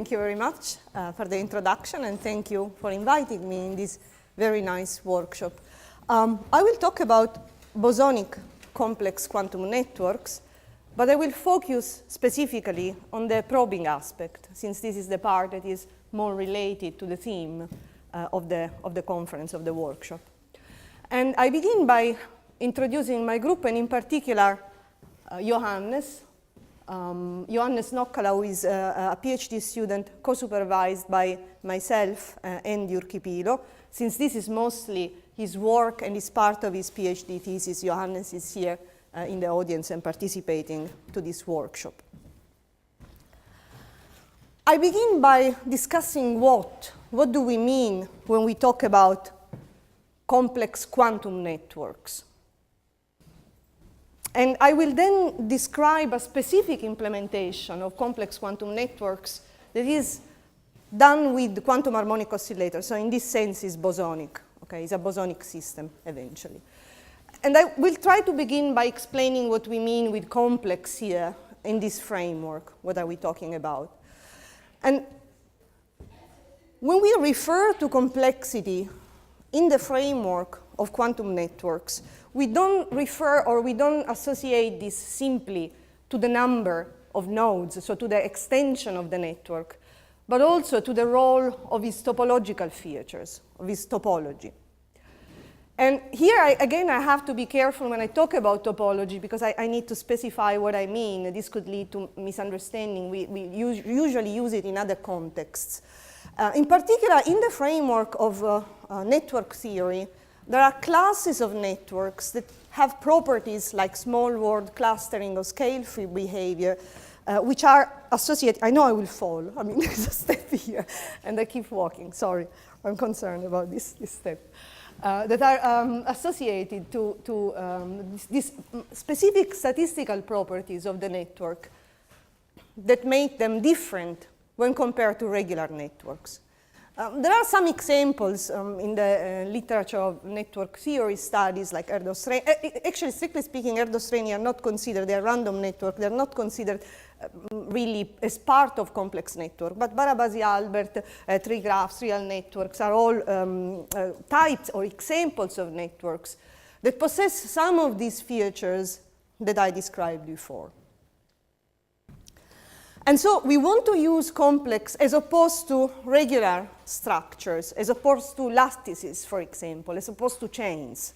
Thank you very much for the introduction, and thank you for inviting me in this very nice workshop. I will talk about bosonic complex quantum networks, but I will focus specifically on the probing aspect, since this is the part that is more related to the theme of the conference, of the workshop. And I begin by introducing my group, and in particular, Johannes. Johannes Nokkala, who is a PhD student co-supervised by myself and Jyrki Piilo. Since this is mostly his work and is part of his PhD thesis, Johannes is here in the audience and participating to this workshop. I begin by discussing what do we mean when we talk about complex quantum networks. And I will then describe a specific implementation of complex quantum networks that is done with quantum harmonic oscillators. So in this sense, it's bosonic. Okay, it's a bosonic system eventually. And I will try to begin by explaining what we mean with complex here in this framework. What are we talking about? And when we refer to complexity in the framework of quantum networks, we don't refer or we don't associate this simply to the number of nodes, so to the extension of the network, but also to the role of its topological features, of its topology. And here, again, I have to be careful when I talk about topology, because I need to specify what I mean. This could lead to misunderstanding. We usually use it in other contexts. In particular, in the framework of network theory, there are classes of networks that have properties like small world clustering or scale-free behavior, which are associated. I know I will fall. I mean, there's a step here, and I keep walking. Sorry, I'm concerned about this step. That are associated to these specific statistical properties of the network that make them different when compared to regular networks. There are some examples in the literature of network theory studies like Erdős-Rényi. Actually, strictly speaking, Erdős-Rényi are not considered, they are random network, they're not considered really as part of complex network. But Barabasi-Albert, tree graphs, real networks are all types or examples of networks that possess some of these features that I described before. And so we want to use complex as opposed to regular structures, as opposed to lattices, for example, as opposed to chains.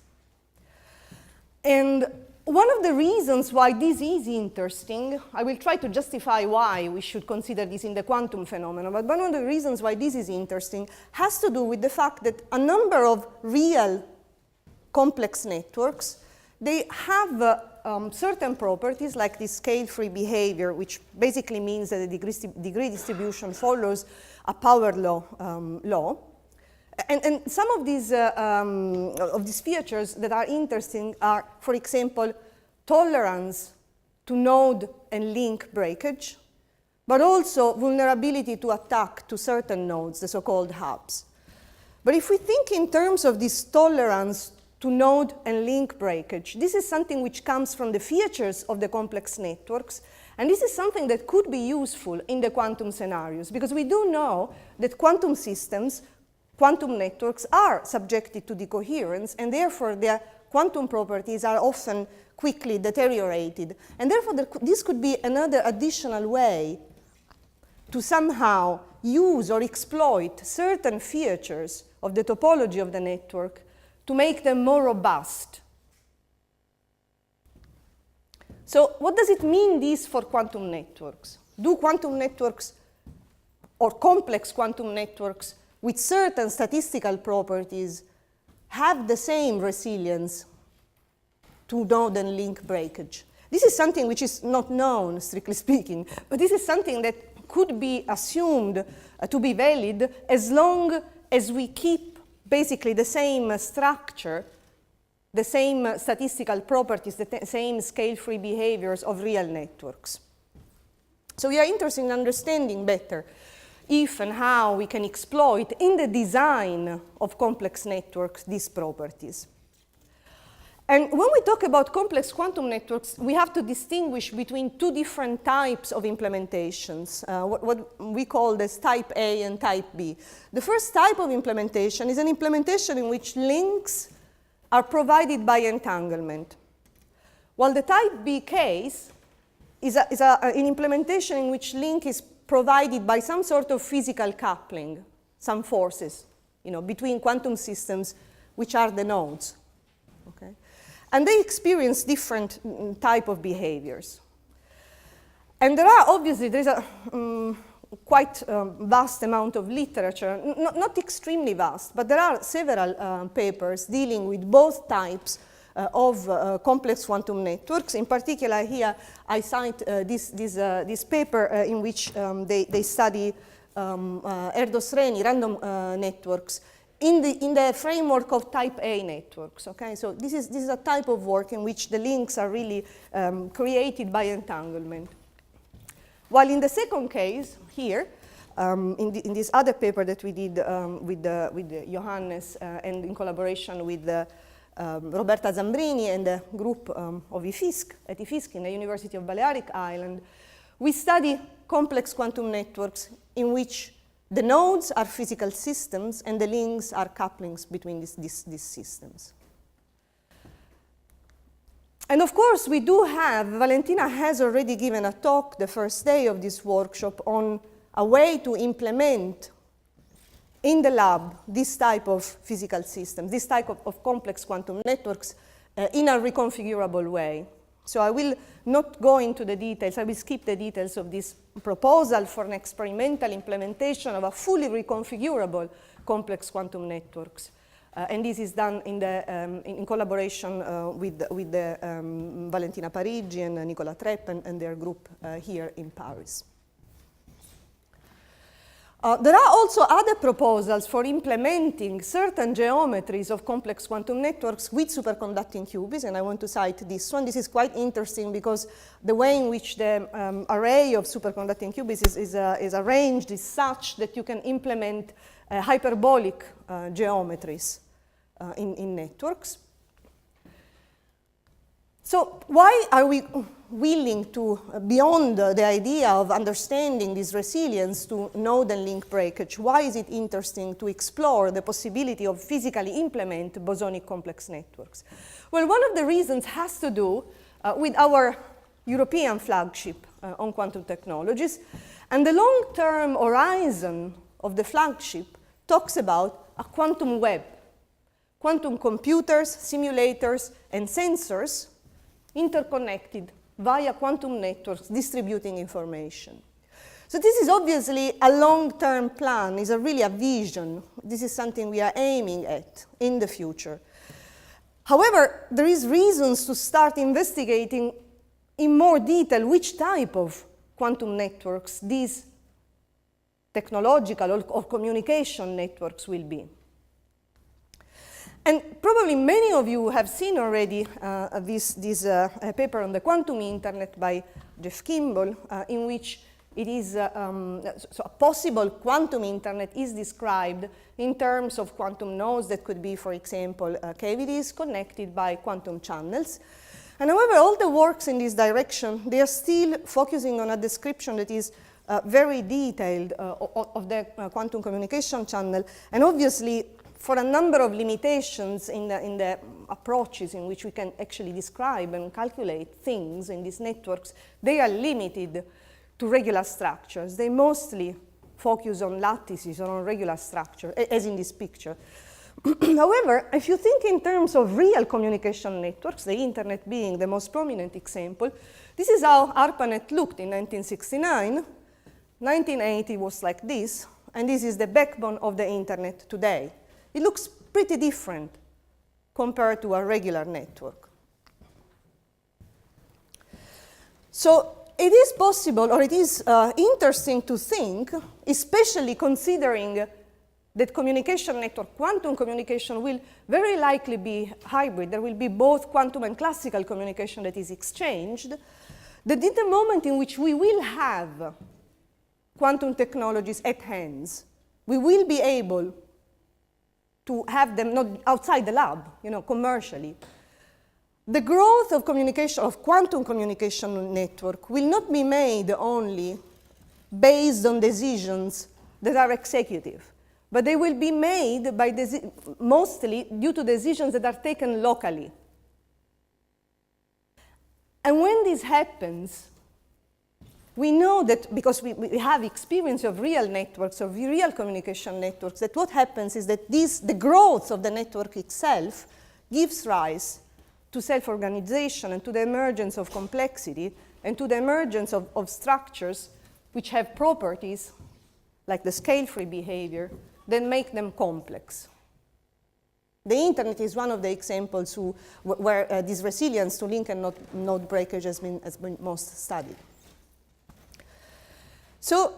And one of the reasons why this is interesting, I will try to justify why we should consider this in the quantum phenomenon, but one of the reasons why this is interesting has to do with the fact that a number of real complex networks, they have certain properties like this scale-free behavior, which basically means that the degree distribution follows a power law. And some of these features that are interesting are, for example, tolerance to node and link breakage, but also vulnerability to attack to certain nodes, the so-called hubs. But if we think in terms of this tolerance to node and link breakage, this is something which comes from the features of the complex networks, and this is something that could be useful in the quantum scenarios, because we do know that quantum systems, quantum networks are subjected to decoherence, and therefore their quantum properties are often quickly deteriorated. And therefore this could be another additional way to somehow use or exploit certain features of the topology of the network to make them more robust. So what does it mean this for quantum networks? Do quantum networks or complex quantum networks with certain statistical properties have the same resilience to node and link breakage? This is something which is not known, strictly speaking, but this is something that could be assumed to be valid as long as we keep basically the same structure, the same statistical properties, the same scale-free behaviors of real networks. So we are interested in understanding better if and how we can exploit in the design of complex networks these properties. And when we talk about complex quantum networks, we have to distinguish between two different types of implementations, what we call this type A and type B. The first type of implementation is an implementation in which links are provided by entanglement, while the type B case is an implementation in which link is provided by some sort of physical coupling, some forces, between quantum systems, which are the nodes. Okay? And they experience different type of behaviors. And there are, obviously, there's a quite vast amount of literature, not extremely vast, but there are several papers dealing with both types of complex quantum networks. In particular, here I cite this paper in which they study Erdos-Renyi random networks in the framework of type A networks. Okay, so this is a type of work in which the links are really created by entanglement. While in the second case here, in this other paper that we did with Johannes and in collaboration with Roberta Zambrini and the group of IFISC at IFISC in the University of Balearic Island, we study complex quantum networks in which the nodes are physical systems and the links are couplings between these systems. And of course, we do have, Valentina has already given a talk the first day of this workshop on a way to implement in the lab this type of physical systems, this type of complex quantum networks in a reconfigurable way. So I will not go into the details. I will skip the details of this proposal for an experimental implementation of a fully reconfigurable complex quantum networks. And this is done in collaboration with Valentina Parigi and Nicola Trepp and their group here in Paris. There are also other proposals for implementing certain geometries of complex quantum networks with superconducting qubits, and I want to cite this one. This is quite interesting because the way in which the array of superconducting qubits is arranged is such that you can implement hyperbolic geometries in networks. So why are we willing to, beyond the idea of understanding this resilience to node and link breakage, why is it interesting to explore the possibility of physically implement bosonic complex networks? Well, one of the reasons has to do with our European flagship on quantum technologies, and the long-term horizon of the flagship talks about a quantum web, quantum computers, simulators, and sensors interconnected via quantum networks distributing information. So this is obviously a long-term plan, is really a vision. This is something we are aiming at in the future. However, there is reasons to start investigating in more detail which type of quantum networks these technological or communication networks will be. And probably many of you have seen already this paper on the quantum internet by Jeff Kimball, in which it is, so a possible quantum internet is described in terms of quantum nodes that could be, for example, cavities connected by quantum channels. And however, all the works in this direction, they are still focusing on a description that is very detailed of the quantum communication channel, and obviously for a number of limitations in the approaches in which we can actually describe and calculate things in these networks, they are limited to regular structures. They mostly focus on lattices or on regular structure, as in this picture. However, if you think in terms of real communication networks, the internet being the most prominent example, this is how ARPANET looked in 1969. 1980 was like this, and this is the backbone of the internet today. It looks pretty different compared to a regular network. So it is possible, or it is interesting to think, especially considering that communication network, quantum communication, will very likely be hybrid. There will be both quantum and classical communication that is exchanged, that in the moment in which we will have quantum technologies at hand, we will be able to have them not outside the lab, commercially. the growth of communication, of quantum communication network, will not be made only based on decisions that are executive, but they will be made by mostly due to decisions that are taken locally. And when this happens, we know that, because we have experience of real networks, of real communication networks, that what happens is that the growth of the network itself gives rise to self-organization and to the emergence of complexity and to the emergence of structures which have properties, like the scale-free behavior, that make them complex. The internet is one of the examples where this resilience to link and node breakage has been most studied. So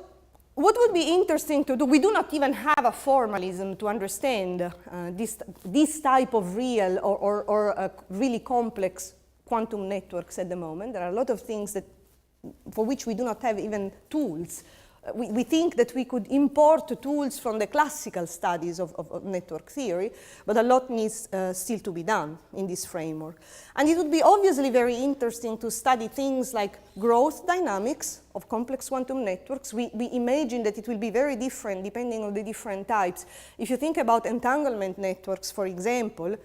what would be interesting to do, we do not even have a formalism to understand this type of real or really complex quantum networks at the moment. There are a lot of things for which we do not have even tools. We think that we could import tools from the classical studies of network theory, but a lot needs still to be done in this framework. And it would be obviously very interesting to study things like growth dynamics of complex quantum networks. We imagine that it will be very different depending on the different types. If you think about entanglement networks, for example,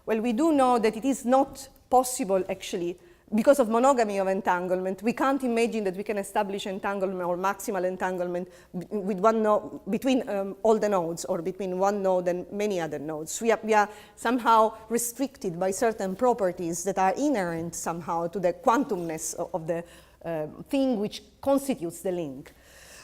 well, we do know that it is not possible, actually, because of monogamy of entanglement. We can't imagine that we can establish entanglement or maximal entanglement with one node, between all the nodes, or between one node and many other nodes. We are somehow restricted by certain properties that are inherent somehow to the quantumness of the thing which constitutes the link.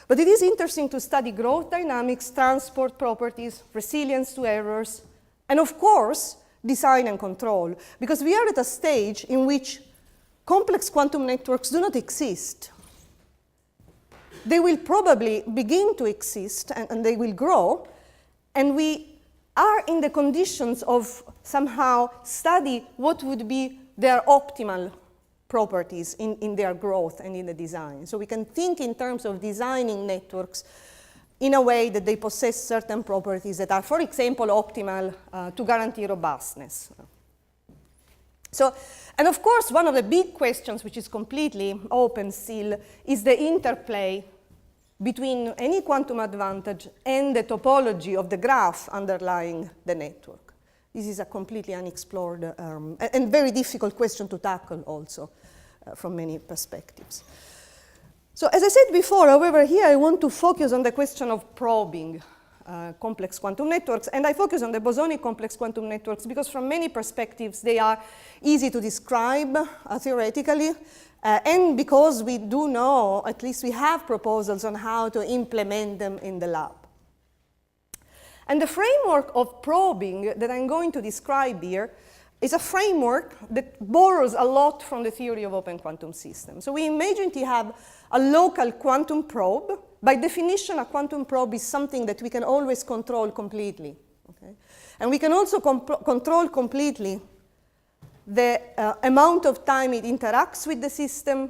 But it is interesting to study growth dynamics, transport properties, resilience to errors, and of course, design and control, because we are at a stage in which complex quantum networks do not exist. They will probably begin to exist, and they will grow, and we are in the conditions of somehow study what would be their optimal properties in their growth and in the design. So we can think in terms of designing networks in a way that they possess certain properties that are, for example, optimal to guarantee robustness. So, and of course, one of the big questions, which is completely open still, is the interplay between any quantum advantage and the topology of the graph underlying the network. This is a completely unexplored and very difficult question to tackle also from many perspectives. So as I said before, however, here I want to focus on the question of probing complex quantum networks, and I focus on the bosonic complex quantum networks because from many perspectives they are easy to describe theoretically, and because we do know, at least we have proposals on how to implement them in the lab. And the framework of probing that I'm going to describe here is a framework that borrows a lot from the theory of open quantum systems. So we imagine to have a local quantum probe. By definition, a quantum probe is something that we can always control completely. Okay? And we can also control completely the amount of time it interacts with the system,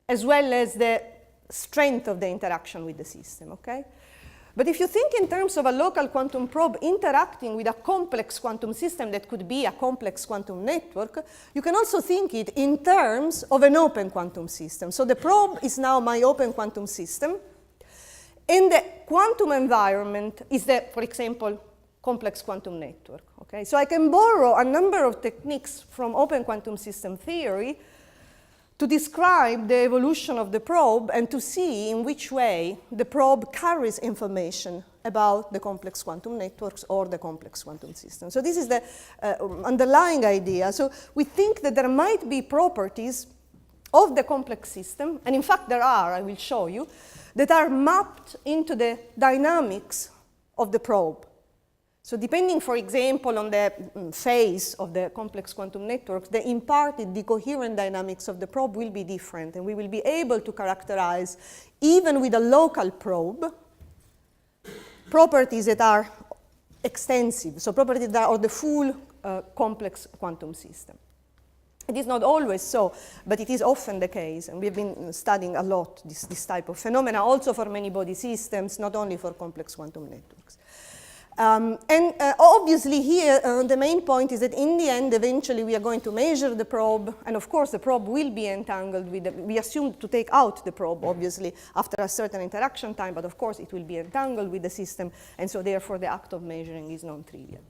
as well as the strength of the interaction with the system. Okay? But if you think in terms of a local quantum probe interacting with a complex quantum system that could be a complex quantum network, you can also think it in terms of an open quantum system. So the probe is now my open quantum system, and the quantum environment is the, for example, complex quantum network. Okay? So I can borrow a number of techniques from open quantum system theory to describe the evolution of the probe and to see in which way the probe carries information about the complex quantum networks or the complex quantum system. So this is the underlying idea. So we think that there might be properties of the complex system, and in fact there are, I will show you, that are mapped into the dynamics of the probe. So depending, for example, on the phase of the complex quantum networks, the imparted, the coherent dynamics of the probe will be different, and we will be able to characterize, even with a local probe, properties that are extensive, so properties that are of the full complex quantum system. It is not always so, but it is often the case, and we've been studying a lot this type of phenomena, also for many body systems, not only for complex quantum networks. Obviously here, the main point is that in the end, eventually we are going to measure the probe, and of course the probe will be entangled with we assume to take out the probe, obviously, after a certain interaction time, but of course it will be entangled with the system, and so therefore the act of measuring is non-trivial.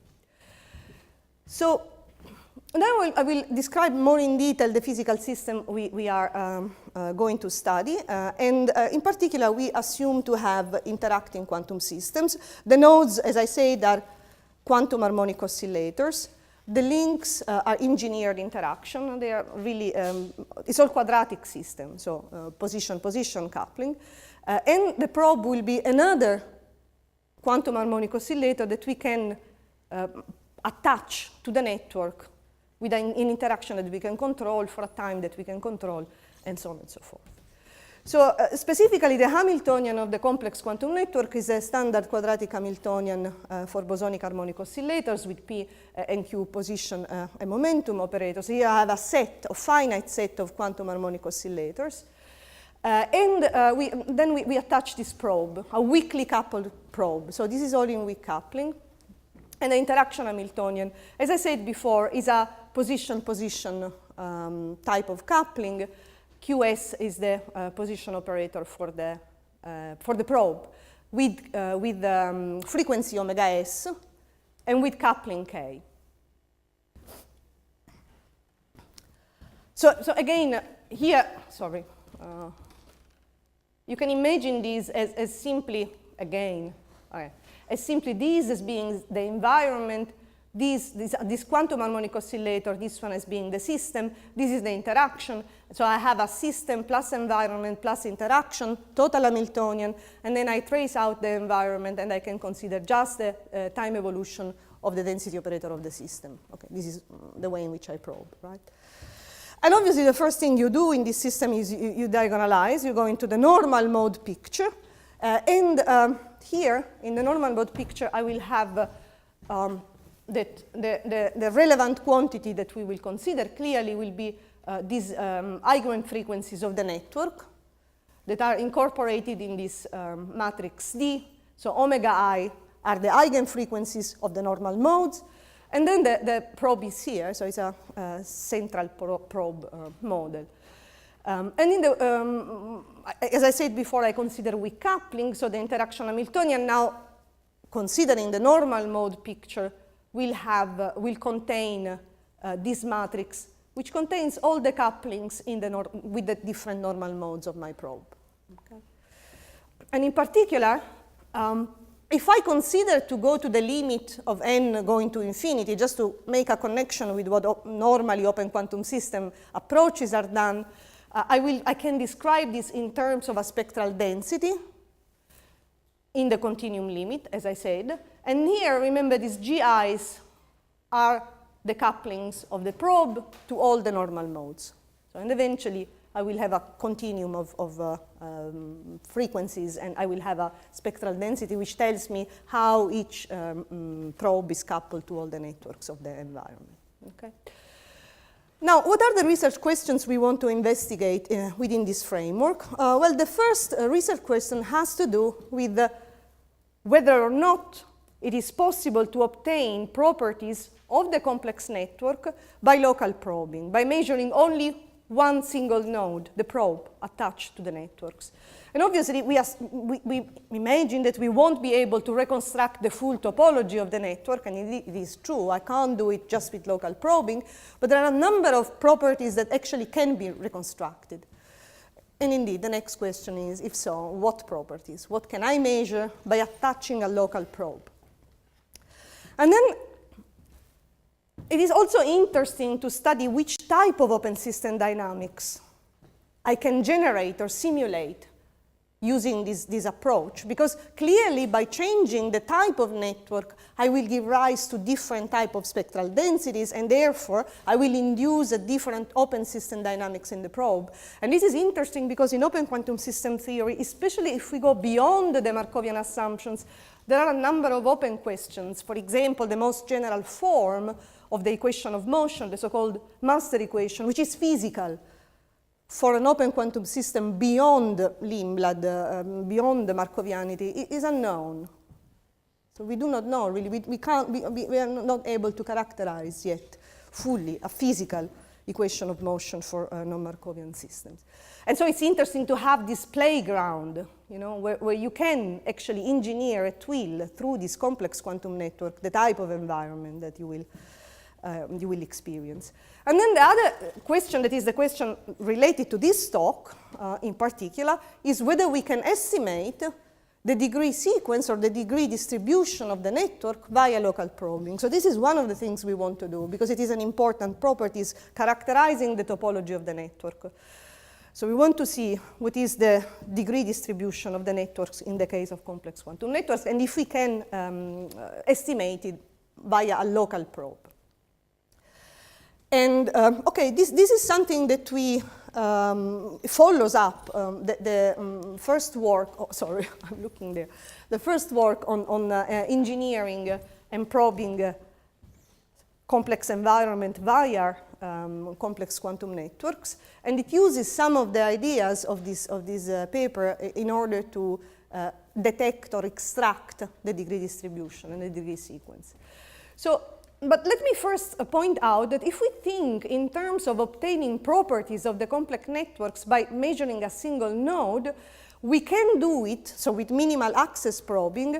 So now I will describe more in detail the physical system we are going to study. And in particular, we assume to have interacting quantum systems. The nodes, as I said, are quantum harmonic oscillators. The links are engineered interaction. They are really, it's all quadratic system, so position-position coupling. And the probe will be another quantum harmonic oscillator that we can attach to the network with an interaction that we can control for a time that we can control, and so on and so forth. So specifically, the Hamiltonian of the complex quantum network is a standard quadratic Hamiltonian for bosonic harmonic oscillators with P and Q position and momentum operators. Here I have a set, a finite set of quantum harmonic oscillators. Then we attach this probe, a weakly coupled probe. So this is all in weak coupling. And the interaction Hamiltonian, as I said before, is a position-position type of coupling. QS is the position operator for the probe with frequency omega s and with coupling K. So again, here, sorry, you can imagine these as simply, again, okay, as simply these as being the environment, this quantum harmonic oscillator, this one as being the system, this is the interaction. So I have a system plus environment plus interaction, total Hamiltonian, and then I trace out the environment and I can consider just the time evolution of the density operator of the system. Okay, this is the way in which I probe, right? And obviously the first thing you do in this system is you diagonalize, you go into the normal mode picture, here, in the normal mode picture, I will have the relevant quantity that we will consider clearly will be these eigenfrequencies of the network that are incorporated in this matrix D. So omega I are the eigenfrequencies of the normal modes. And then the probe is here, so it's a central probe model. And in the, as I said before, I consider weak coupling, so the interaction Hamiltonian now, considering the normal mode picture, will contain this matrix, which contains all the couplings with the different normal modes of my probe. Okay? And in particular, if I consider to go to the limit of n going to infinity, just to make a connection with what normally open quantum system approaches are done, I can describe this in terms of a spectral density in the continuum limit, as I said. And here, remember, these GIs are the couplings of the probe to all the normal modes. So, and eventually, I will have a continuum of frequencies, and I will have a spectral density which tells me how each probe is coupled to all the networks of the environment. Okay? Now, what are the research questions we want to investigate within this framework? Well, the first research question has to do with whether or not it is possible to obtain properties of the complex network by local probing, by measuring only one single node, the probe, attached to the networks. And obviously, we imagine that we won't be able to reconstruct the full topology of the network, and it is true. I can't do it just with local probing, but there are a number of properties that actually can be reconstructed. And indeed, the next question is, if so, what properties? What can I measure by attaching a local probe? And then it is also interesting to study which type of open system dynamics I can generate or simulate using this approach, because clearly by changing the type of network, I will give rise to different type of spectral densities, and therefore I will induce a different open system dynamics in the probe. And this is interesting because in open quantum system theory, especially if we go beyond the Markovian assumptions, there are a number of open questions. For example, the most general form of the equation of motion, the so-called master equation, which is physical for an open quantum system beyond Lindblad, beyond the Markovianity, is unknown. So we do not know, really. We are not able to characterize yet fully a physical equation of motion for non-Markovian systems. And so it's interesting to have this playground, where you can actually engineer at will through this complex quantum network the type of environment that you will experience. And then the other question, that is the question related to this talk in particular, is whether we can estimate the degree sequence or the degree distribution of the network via local probing. So this is one of the things we want to do, because it is an important property characterizing the topology of the network. So we want to see what is the degree distribution of the networks in the case of complex quantum networks, and if we can estimate it via a local probe. And okay, this is something that we follows up the first work. Oh, sorry, I'm looking there. The first work on engineering and probing complex environment via complex quantum networks, and it uses some of the ideas of this paper in order to detect or extract the degree distribution and the degree sequence. So. But let me first point out that if we think in terms of obtaining properties of the complex networks by measuring a single node, we can do it, so with minimal access probing,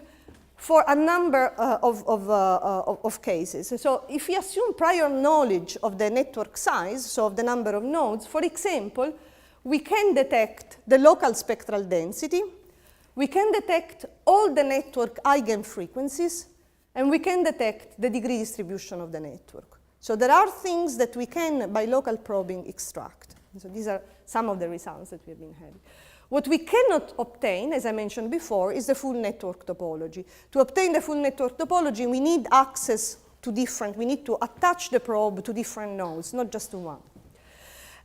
for a number of cases. So if we assume prior knowledge of the network size, so of the number of nodes, for example, we can detect the local spectral density, we can detect all the network eigenfrequencies, and we can detect the degree distribution of the network. So there are things that we can, by local probing, extract. So these are some of the results that we have been having. What we cannot obtain, as I mentioned before, is the full network topology. To obtain the full network topology, we need access to we need to attach the probe to different nodes, not just to one.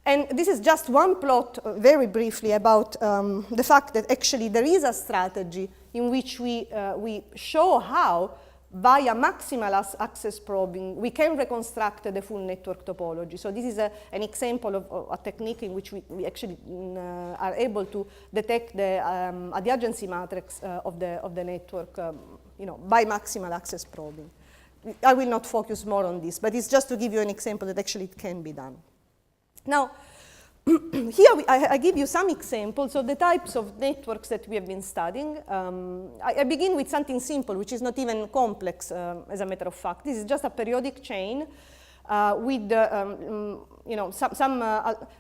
And this is just one plot, very briefly, about the fact that actually there is a strategy in which we show how via maximal access probing, we can reconstruct the full network topology. So this is an example of a technique in which we actually are able to detect the adjacency matrix of the network, by maximal access probing. I will not focus more on this, but it's just to give you an example that actually it can be done. Now, here I give you some examples of the types of networks that we have been studying. I begin with something simple, which is not even complex, as a matter of fact. This is just a periodic chain with, the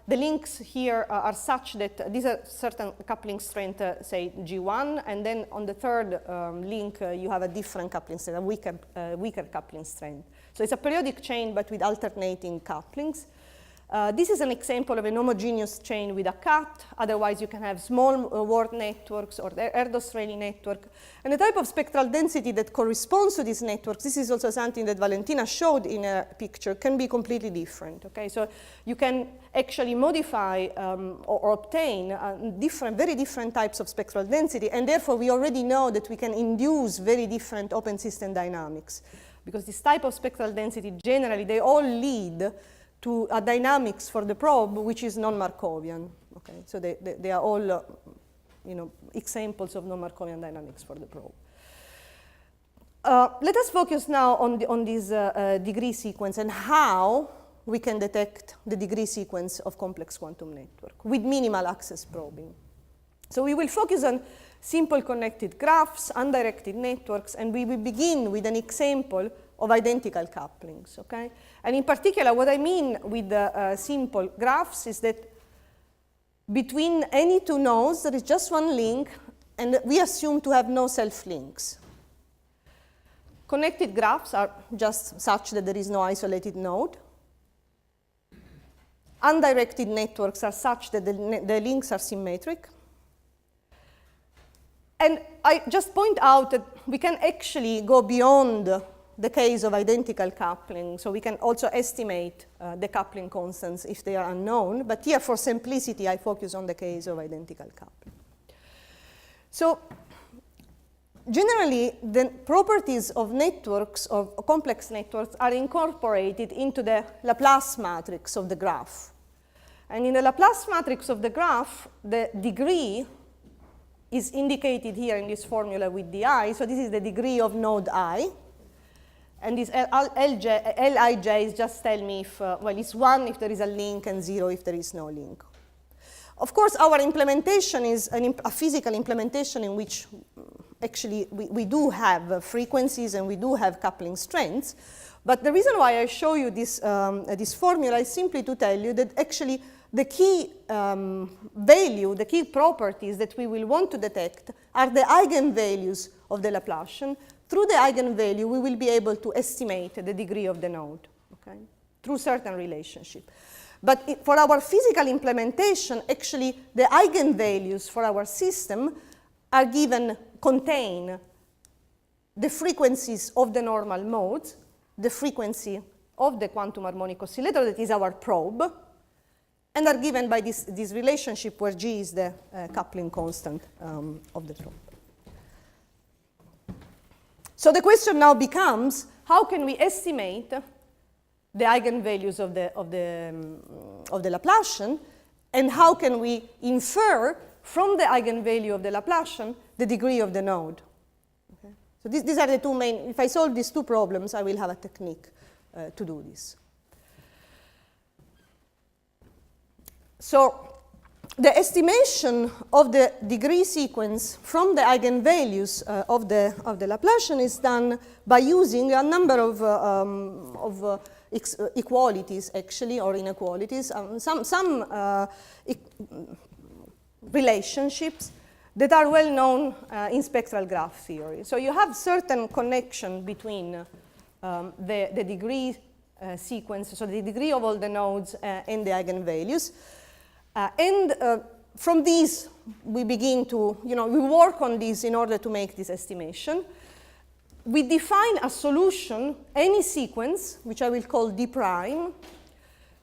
links here are such that these are certain coupling strength, say G1, and then on the third link you have a different coupling strength, a weaker coupling strength. So it's a periodic chain, but with alternating couplings. This is an example of an homogeneous chain with a cut. Otherwise, you can have small word networks or the Erdos-Rayleigh network. And the type of spectral density that corresponds to these networks, this is also something that Valentina showed in a picture, can be completely different. Okay? So you can actually modify or obtain very different types of spectral density. And therefore, we already know that we can induce very different open system dynamics. Because this type of spectral density, generally, they all lead to a dynamics for the probe, which is non-Markovian. Okay, so they are all, examples of non-Markovian dynamics for the probe. Let us focus now on this degree sequence and how we can detect the degree sequence of complex quantum network with minimal access probing. So we will focus on simple connected graphs, undirected networks, and we will begin with an example of identical couplings, okay? And in particular, what I mean with the simple graphs is that between any two nodes, there is just one link, and we assume to have no self-links. Connected graphs are just such that there is no isolated node. Undirected networks are such that the links are symmetric. And I just point out that we can actually go beyond the case of identical coupling, so we can also estimate the coupling constants if they are unknown, but here for simplicity I focus on the case of identical coupling. So generally the properties of networks, of complex networks, are incorporated into the Laplace matrix of the graph. And in the Laplace matrix of the graph, the degree is indicated here in this formula with di. So this is the degree of node I. And this Lij is just tell me if, well, it's 1 if there is a link and 0 if there is no link. Of course, our implementation is a physical implementation in which actually we do have frequencies and we do have coupling strengths. But the reason why I show you this, this formula is simply to tell you that actually the key value, the key properties that we will want to detect are the eigenvalues of the Laplacian. Through the eigenvalue, we will be able to estimate the degree of the node, okay, through certain relationship. But for our physical implementation, actually, the eigenvalues for our system are contain the frequencies of the normal modes, the frequency of the quantum harmonic oscillator, that is our probe, and are given by this relationship where G is the coupling constant of the probe. So the question now becomes, how can we estimate the eigenvalues of the Laplacian, and how can we infer from the eigenvalue of the Laplacian the degree of the node? Okay. So these are the two main. If I solve these two problems, I will have a technique to do this. So the estimation of the degree sequence from the eigenvalues of the Laplacian is done by using a number of equalities, actually, or inequalities, some relationships that are well known in spectral graph theory. So you have certain connection between the degree sequence, so the degree of all the nodes and the eigenvalues. From these, we begin to, we work on these in order to make this estimation. We define a solution, any sequence, which I will call D prime,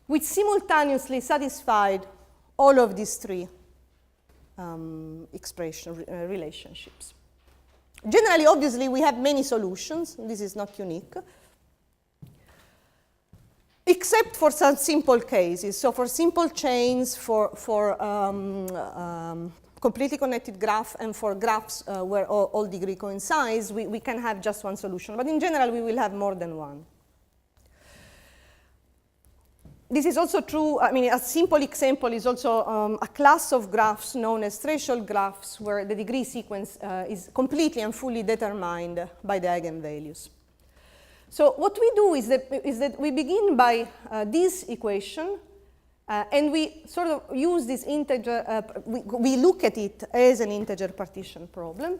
which simultaneously satisfied all of these three relationships. Generally, obviously, we have many solutions. This is not unique. Except for some simple cases. So for simple chains, for completely connected graph, and for graphs where all degree coincides, we can have just one solution. But in general, we will have more than one. This is also true. I mean, a simple example is also a class of graphs known as threshold graphs, where the degree sequence is completely and fully determined by the eigenvalues. So what we do is that we begin by this equation, and we sort of use this integer, we look at it as an integer partition problem.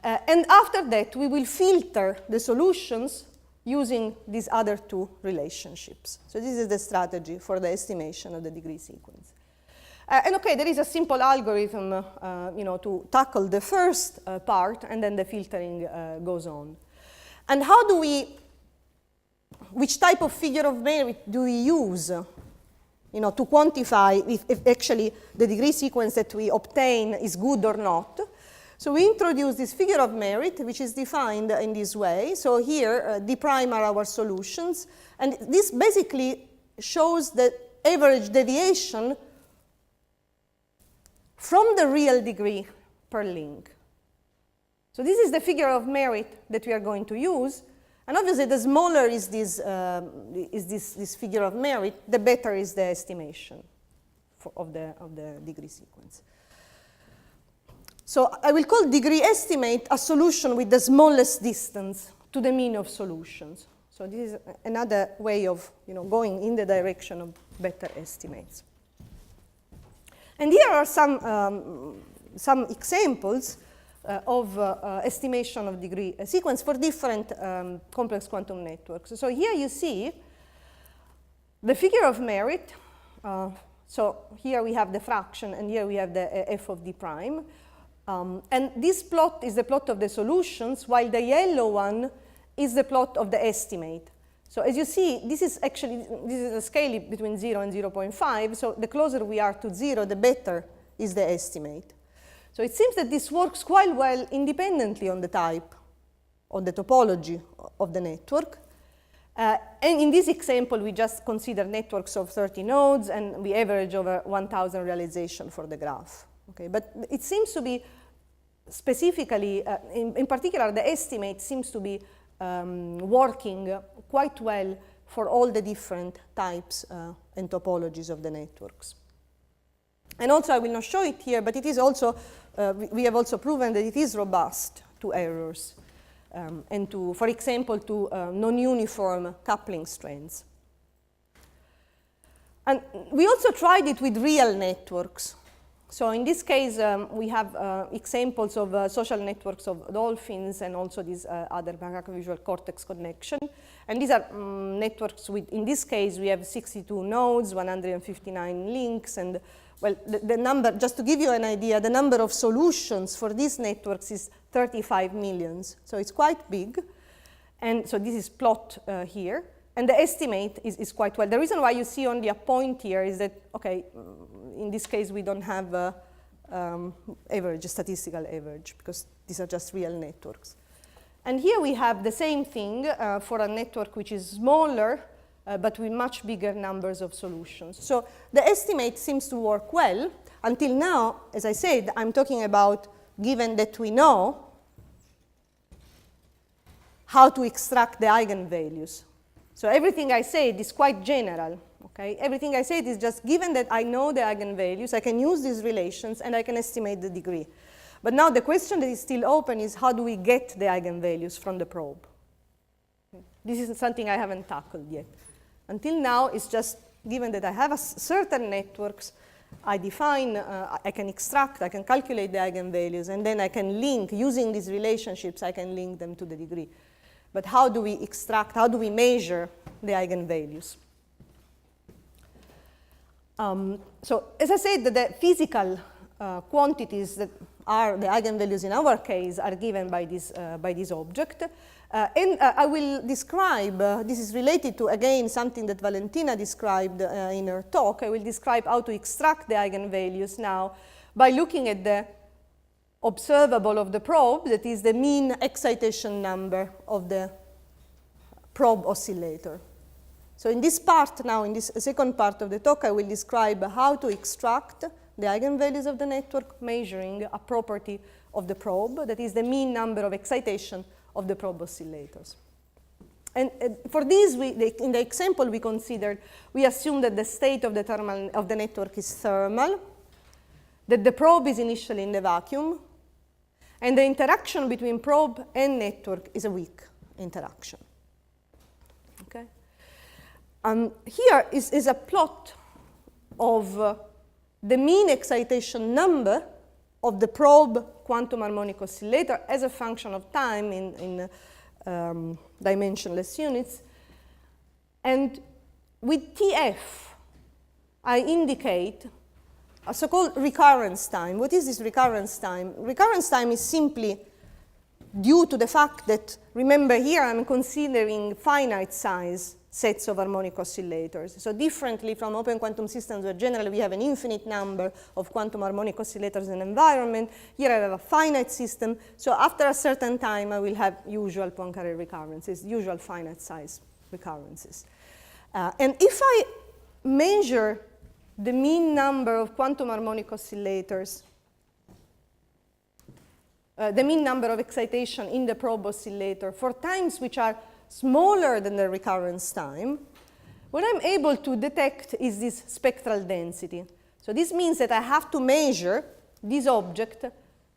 And after that, we will filter the solutions using these other two relationships. So this is the strategy for the estimation of the degree sequence. And okay, there is a simple algorithm to tackle the first part, and then the filtering goes on. And how do we, which type of figure of merit do we use to quantify if actually the degree sequence that we obtain is good or not? So we introduce this figure of merit, which is defined in this way. So here, D prime are our solutions. And this basically shows the average deviation from the real degree per link. So this is the figure of merit that we are going to use. And obviously, the smaller is this figure of merit, the better is the estimation of the degree sequence. So I will call degree estimate a solution with the smallest distance to the mean of solutions. So this is another way of going in the direction of better estimates. And here are some examples of estimation of degree sequence for different complex quantum networks. So here you see the figure of merit. So here we have the fraction, and here we have the f of D prime. And this plot is the plot of the solutions, while the yellow one is the plot of the estimate. So as you see, this is a scale between 0 and 0.5. So the closer we are to 0, the better is the estimate. So it seems that this works quite well independently on the type, on the topology of the network. And in this example, we just consider networks of 30 nodes, and we average over 1,000 realization for the graph. Okay, but it seems to be specifically, in particular, the estimate seems to be working quite well for all the different types and topologies of the networks. And also, I will not show it here, but it is also, we have also proven that it is robust to errors and to, for example, to non-uniform coupling strengths. And we also tried it with real networks. So in this case, we have examples of social networks of dolphins and also these other visual cortex connection. And these are networks with, in this case, we have 62 nodes, 159 links, and well, the number, just to give you an idea, the number of solutions for these networks is 35 million. So it's quite big. And so this is plot here. And the estimate is quite well. The reason why you see only a point here is that, okay, in this case, we don't have average, statistical average, because these are just real networks. And here we have the same thing for a network which is smaller, but with much bigger numbers of solutions. So the estimate seems to work well. Until now, as I said, I'm talking about given that we know how to extract the eigenvalues. So everything I said is quite general. Okay? Everything I said is just given that I know the eigenvalues, I can use these relations, and I can estimate the degree. But now the question that is still open is how do we get the eigenvalues from the probe? This is something I haven't tackled yet. Until now, it's just given that I have certain networks, I define, I can extract, I can calculate the eigenvalues, and then I can link, using these relationships, I can link them to the degree. But how do we extract, how do we measure the eigenvalues? So as I said, the physical quantities that are the eigenvalues in our case are given by this object. And I will describe, this is related to, again, something that Valentina described in her talk. I will describe how to extract the eigenvalues now by looking at the observable of the probe, that is the mean excitation number of the probe oscillator. So in this part now, in this second part of the talk, I will describe how to extract the eigenvalues of the network, measuring a property of the probe, that is the mean number of excitation of the probe oscillators. And for this, in the example we considered, we assume that the state of the network is thermal, that the probe is initially in the vacuum, and the interaction between probe and network is a weak interaction. Okay? Here is a plot of the mean excitation number of the probe quantum harmonic oscillator as a function of time in dimensionless units. And with TF, I indicate a so-called recurrence time. What is this recurrence time? Recurrence time is simply due to the fact that, remember here I'm considering finite size sets of harmonic oscillators. So differently from open quantum systems where generally we have an infinite number of quantum harmonic oscillators in an environment, here I have a finite system. So after a certain time I will have usual Poincaré recurrences, usual finite size recurrences. And if I measure the mean number of quantum harmonic oscillators, the mean number of excitation in the probe oscillator for times which are smaller than the recurrence time, what I'm able to detect is this spectral density. So this means that I have to measure this object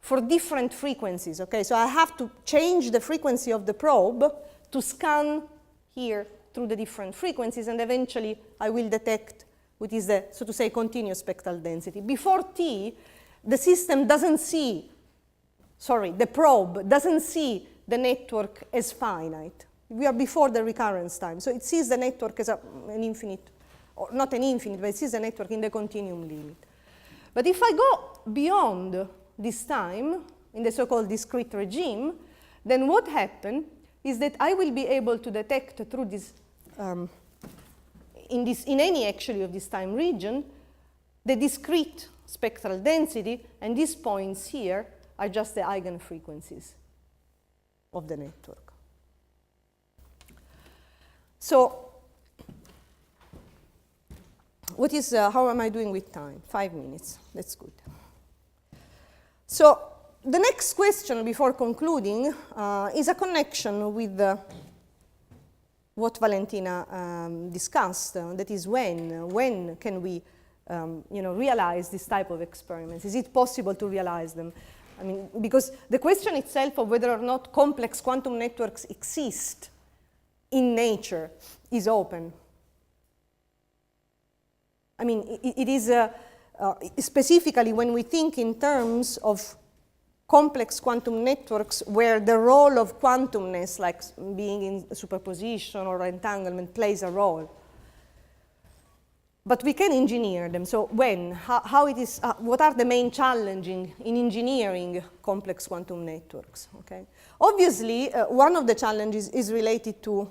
for different frequencies. Okay? So I have to change the frequency of the probe to scan here through the different frequencies, and eventually I will detect what is the, so to say, continuous spectral density. Before T, the system doesn't see, the probe doesn't see the network as finite. We are before the recurrence time. So it sees the network as an infinite, or not an infinite, but it sees the network in the continuum limit. But if I go beyond this time, in the so-called discrete regime, then what happens is that I will be able to detect through this, in any actually of this time region, the discrete spectral density, and these points here are just the eigenfrequencies of the network. So, what is, how am I doing with time? 5 minutes, that's good. So, the next question before concluding is a connection with what Valentina discussed, that is when can we realize this type of experiments? Is it possible to realize them? I mean, because the question itself of whether or not complex quantum networks exist in nature is open. I mean, it is specifically when we think in terms of complex quantum networks where the role of quantumness, like being in superposition or entanglement, plays a role. But we can engineer them. So when, how it is, what are the main challenges in engineering complex quantum networks? Okay. Obviously, one of the challenges is related to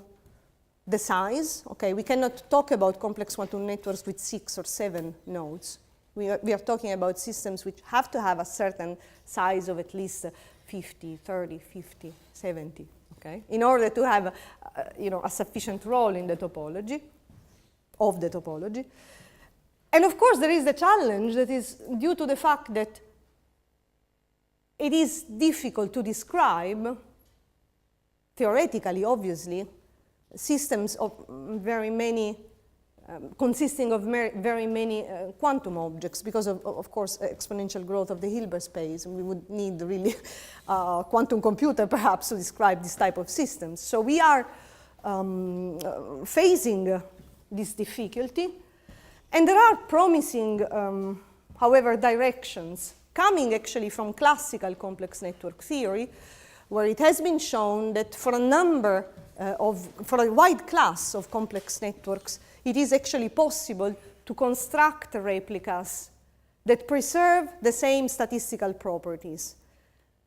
the size. Okay, we cannot talk about complex quantum networks with 6 or 7 nodes. We are talking about systems which have to have a certain size of at least 50, 30, 50, 70, okay, in order to have a sufficient role in the topology, of the topology. And of course, there is the challenge that is due to the fact that it is difficult to describe, theoretically, obviously, systems of very many consisting of very many quantum objects because of course, exponential growth of the Hilbert space. And we would need really a quantum computer perhaps to describe this type of systems. So we are facing this difficulty. And there are promising, however, directions coming actually from classical complex network theory, where it has been shown that for a wide class of complex networks, it is actually possible to construct replicas that preserve the same statistical properties.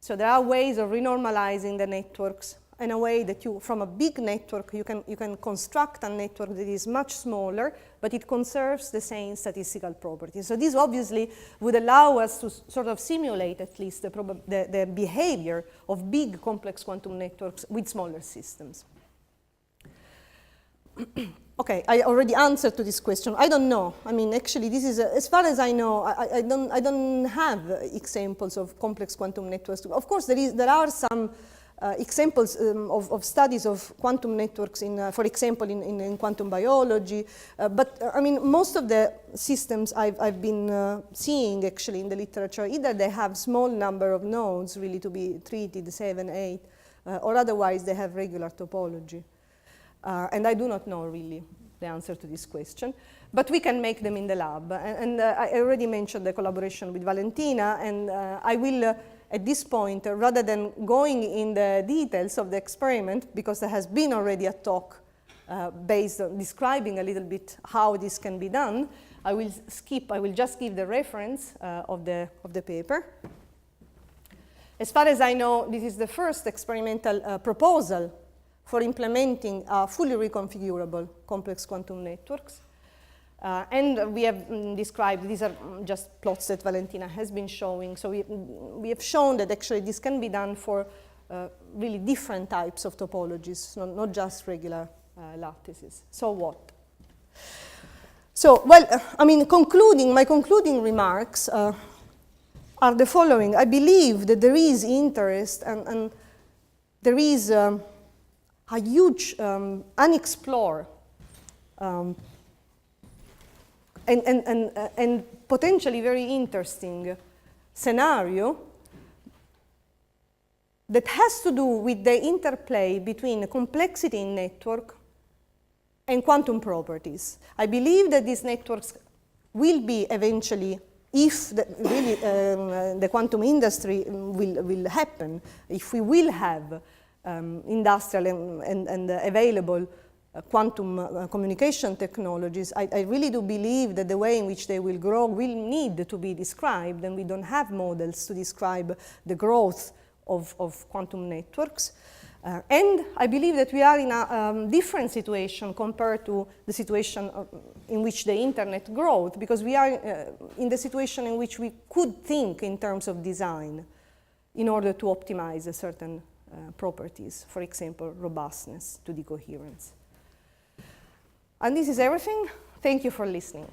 So there are ways of renormalizing the networks in a way that from a big network, you can construct a network that is much smaller, but it conserves the same statistical properties. So this obviously would allow us to sort of simulate at least the behavior of big complex quantum networks with smaller systems. Okay, I already answered to this question. I don't know. I mean, actually, this is, as far as I know, I don't have examples of complex quantum networks. Of course, there are some examples of studies of quantum networks, for example, in quantum biology. But I mean, most of the systems I've been seeing actually in the literature, either they have small number of nodes really to be treated, 7, 8, or otherwise they have regular topology. And I do not know really the answer to this question, but we can make them in the lab. And I already mentioned the collaboration with Valentina, and I will, at this point, rather than going in the details of the experiment, because there has been already a talk based on describing a little bit how this can be done, I will just give the reference of the paper. As far as I know, this is the first experimental proposal for implementing fully reconfigurable complex quantum networks. And we have described, these are just plots that Valentina has been showing. So we have shown that actually this can be done for really different types of topologies, not just regular lattices. So what? So, well, I mean, my concluding remarks are the following. I believe that there is interest and there is a huge unexplored and potentially very interesting scenario that has to do with the interplay between complexity in network and quantum properties. I believe that these networks will be eventually, if the quantum industry will happen, if we will have industrial and available quantum communication technologies, I really do believe that the way in which they will grow will need to be described, and we don't have models to describe the growth of quantum networks. And I believe that we are in a different situation compared to the situation in which the internet growth, because we are in the situation in which we could think in terms of design in order to optimize certain properties, for example, robustness to decoherence. And this is everything. Thank you for listening.